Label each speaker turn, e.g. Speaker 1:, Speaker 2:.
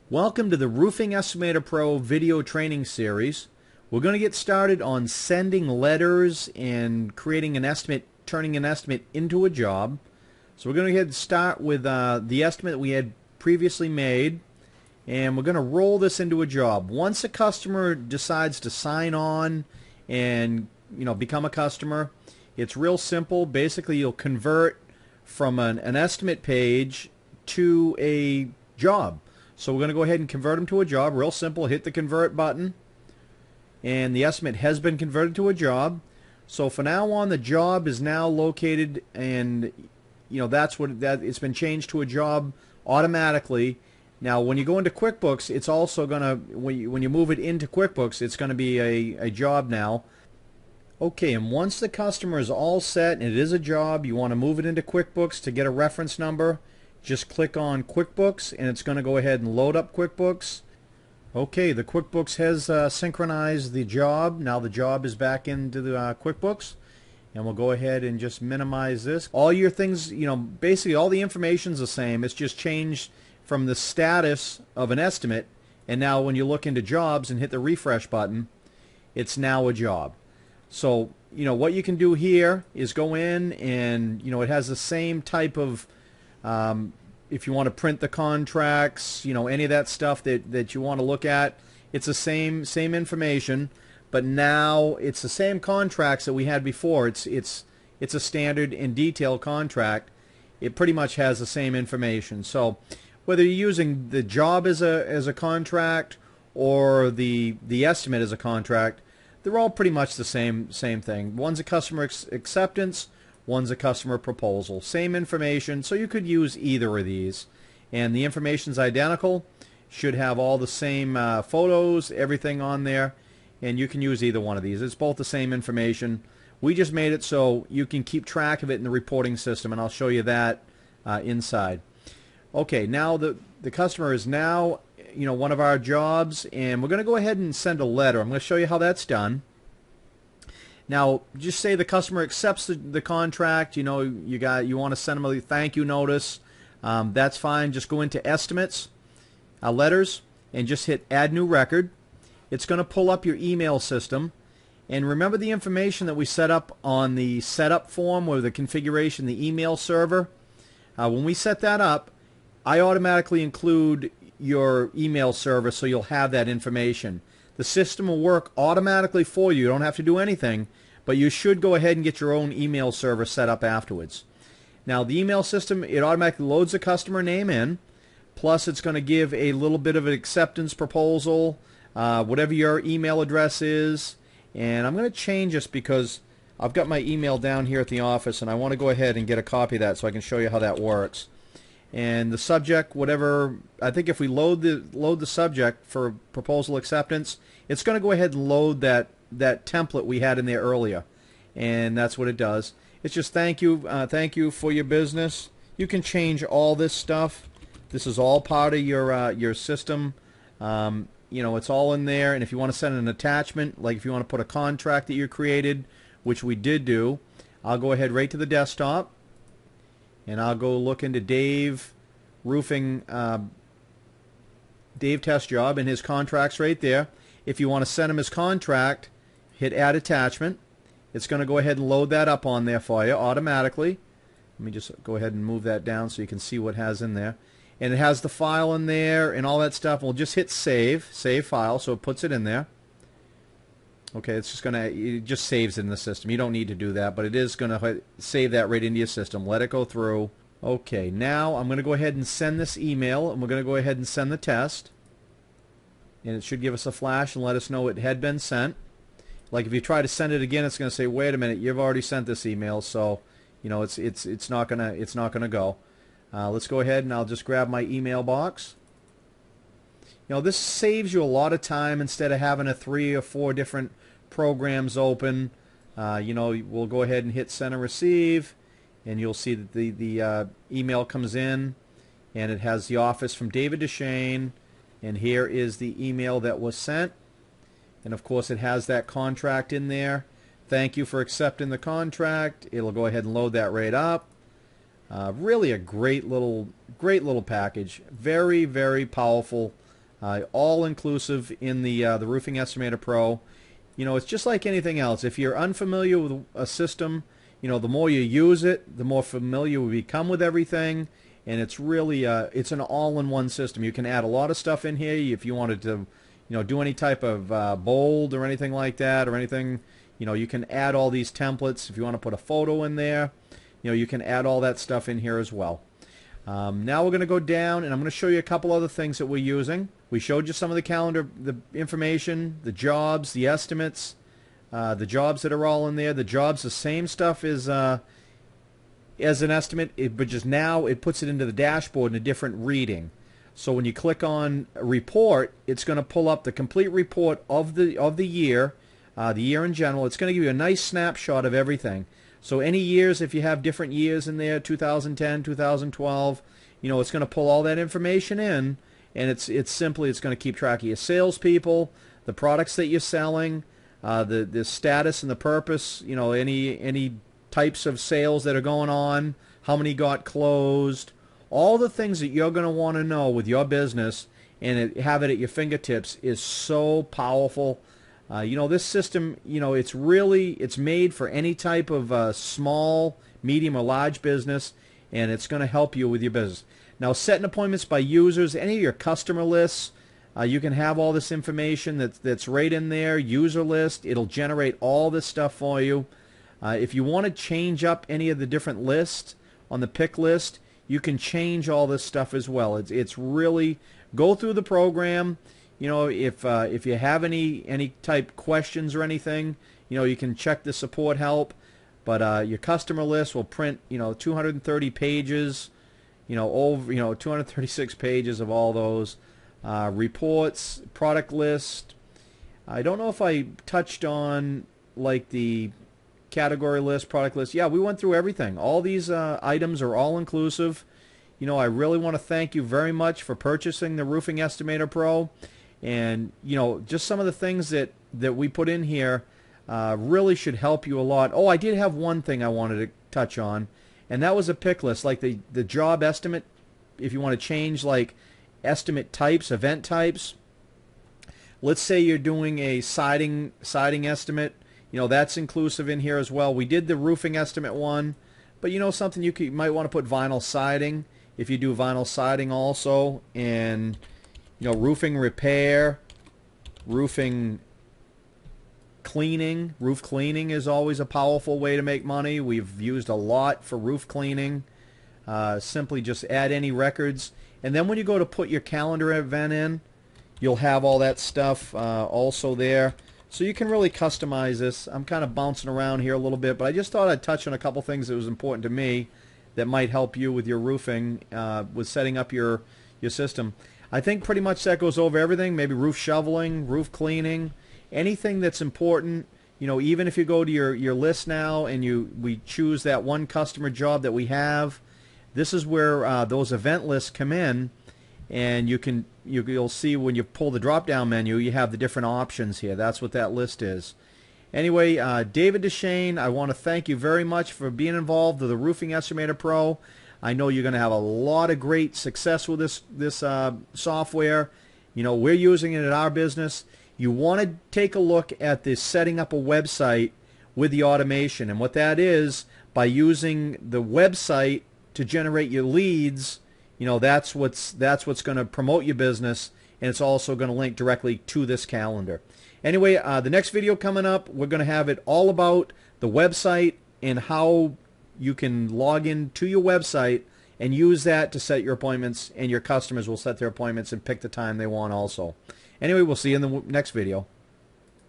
Speaker 1: Welcome to the Roofing Estimator Pro video training series. We're going to get started on sending letters and creating an estimate, turning an estimate into a job. So we're going to go ahead and start with the estimate that we had previously made, and we're going to roll this into a job. Once a customer decides to sign on and become a customer, it's real simple. Basically, you'll convert from an estimate page to a job. So we're going to go ahead and convert them to a job. Real simple. Hit the convert button, and the estimate has been converted to a job. So for now on, the job is now located, and it's been changed to a job automatically. Now, when you go into QuickBooks, it's also going to, when you move it into QuickBooks, it's going to be a job now. Okay, and once the customer is all set and it is a job, you want to move it into QuickBooks to get a reference number. Just click on QuickBooks, and it's going to go ahead and load up QuickBooks. Okay, the QuickBooks has synchronized the job. Now the job is back into the QuickBooks, and we'll go ahead and just minimize this. All your things, basically all the information's the same. It's just changed from the status of an estimate, and now when you look into jobs and hit the refresh button, it's now a job. So, what you can do here is go in and, it has the same type of if you want to print the contracts, any of that stuff that you want to look at, it's the same information, but now it's the same contracts that we had before. It's a standard and detailed contract. It pretty much has the same information. So whether you're using the job as a contract or the estimate as a contract, they're all pretty much the same thing. One's a customer acceptance. One's a customer proposal. Same information, so you could use either of these. And the information's identical. Should have all the same photos, everything on there, and you can use either one of these. It's both the same information. We just made it so you can keep track of it in the reporting system, and I'll show you that inside. Okay, now the customer is now one of our jobs, and we're going to go ahead and send a letter. I'm going to show you how that's done. Now, just say the customer accepts the contract. You want to send them a thank you notice. That's fine. Just go into Estimates, Letters, and just hit Add New Record. It's going to pull up your email system. And remember the information that we set up on the setup form or the configuration, the email server. When we set that up, I automatically include your email server, so you'll have that information. The system will work automatically for you. You don't have to do anything, but you should go ahead and get your own email server set up afterwards. Now, the email system, it automatically loads the customer name in, plus it's going to give a little bit of an acceptance proposal, whatever your email address is. And I'm going to change this because I've got my email down here at the office, and I want to go ahead and get a copy of that so I can show you how that works. And the subject, whatever, I think if we load the subject for proposal acceptance, it's going to go ahead and load that template we had in there earlier, and that's what it does. It's just thank you for your business. You can change all this stuff. This is all part of your system. It's all in there. And if you want to send an attachment, like if you want to put a contract that you created, which we did do, I'll go ahead right to the desktop. And I'll go look into Dave Roofing, Dave Test Job, and his contract's right there. If you want to send him his contract, hit Add Attachment. It's going to go ahead and load that up on there for you automatically. Let me just go ahead and move that down so you can see what it has in there. And it has the file in there and all that stuff. We'll just hit Save File, so it puts it in there. Okay, it just saves it in the system. You don't need to do that, but it is going to save that right into your system. Let it go through. Okay, now I'm going to go ahead and send this email, and we're going to go ahead and send the test. And it should give us a flash and let us know it had been sent. Like if you try to send it again, it's going to say, "Wait a minute, you've already sent this email," so it's not gonna go. Let's go ahead and I'll just grab my email box. This saves you a lot of time instead of having 3 or 4 different programs open. We'll go ahead and hit Send and Receive, and you'll see that the email comes in, and it has the office from David Deshane, and here is the email that was sent. And of course, it has that contract in there. Thank you for accepting the contract. It'll go ahead and load that right up. Really a great little package. Very, very powerful all inclusive in the Roofing Estimator Pro. You know, it's just like anything else. If you're unfamiliar with a system, you know, the more you use it, the more familiar you become with everything. And it's really it's an all-in-one system. You can add a lot of stuff in here if you wanted to, you know, do any type of bold or anything like that or anything. You know, you can add all these templates. If you want to put a photo in there, you know, you can add all that stuff in here as well. Now we're going to go down, and I'm going to show you a couple other things that we're using. We showed you some of the calendar, the information, the jobs, the estimates, the jobs that are all in there. The jobs, the same stuff as an estimate, but just now it puts it into the dashboard in a different reading. So when you click on report, it's going to pull up the complete report of the year in general. It's going to give you a nice snapshot of everything. So any years, if you have different years in there, 2010, 2012, you know, it's going to pull all that information in, and it's going to keep track of your salespeople, the products that you're selling, the status and the purpose, you know, any types of sales that are going on, how many got closed, all the things that you're going to want to know with your business, and have it at your fingertips is so powerful. You know, this system, you know, it's made for any type of small, medium, or large business, and it's going to help you with your business. Now, setting appointments by users, any of your customer lists, you can have all this information that's right in there. User list, it'll generate all this stuff for you. If you want to change up any of the different lists on the pick list, you can change all this stuff as well. It's really, go through the program. You know, if you have any type questions or anything, you know, you can check the support help. But your customer list will print, you know, 230 pages, you know, over, you know, 236 pages of all those reports, product list. I don't know if I touched on like the category list, product list. Yeah, we went through everything. All these items are all inclusive. You know, I really want to thank you very much for purchasing the Roofing Estimator Pro. And, you know, just some of the things that we put in here really should help you a lot. Oh, I did have one thing I wanted to touch on, and that was a pick list, like the job estimate. If you want to change like estimate types, event types. Let's say you're doing a siding estimate. You know, that's inclusive in here as well. We did the roofing estimate one, but you know something, you might want to put vinyl siding if you do vinyl siding also, and you know, roofing repair, roofing cleaning. Roof cleaning is always a powerful way to make money. We've used a lot for roof cleaning. Simply just add any records, and then when you go to put your calendar event in, you'll have all that stuff also there. So you can really customize this. I'm kind of bouncing around here a little bit, but I just thought I'd touch on a couple things that was important to me that might help you with your roofing, with setting up your system. I think pretty much that goes over everything. Maybe roof shoveling, roof cleaning, anything that's important. You know, even if you go to your list now and we choose that one customer job that we have, this is where those event lists come in, and you'll see when you pull the drop-down menu, you have the different options here. That's what that list is. Anyway, David Deshane, I want to thank you very much for being involved with the Roofing Estimator Pro. I know you're going to have a lot of great success with this software. You know, we're using it in our business. You want to take a look at this setting up a website with the automation, and what that is, by using the website to generate your leads. You know, that's what's going to promote your business, and it's also going to link directly to this calendar. Anyway, the next video coming up, we're going to have it all about the website and how you can log in to your website and use that to set your appointments, and your customers will set their appointments and pick the time they want also. Anyway, we'll see you in the next video.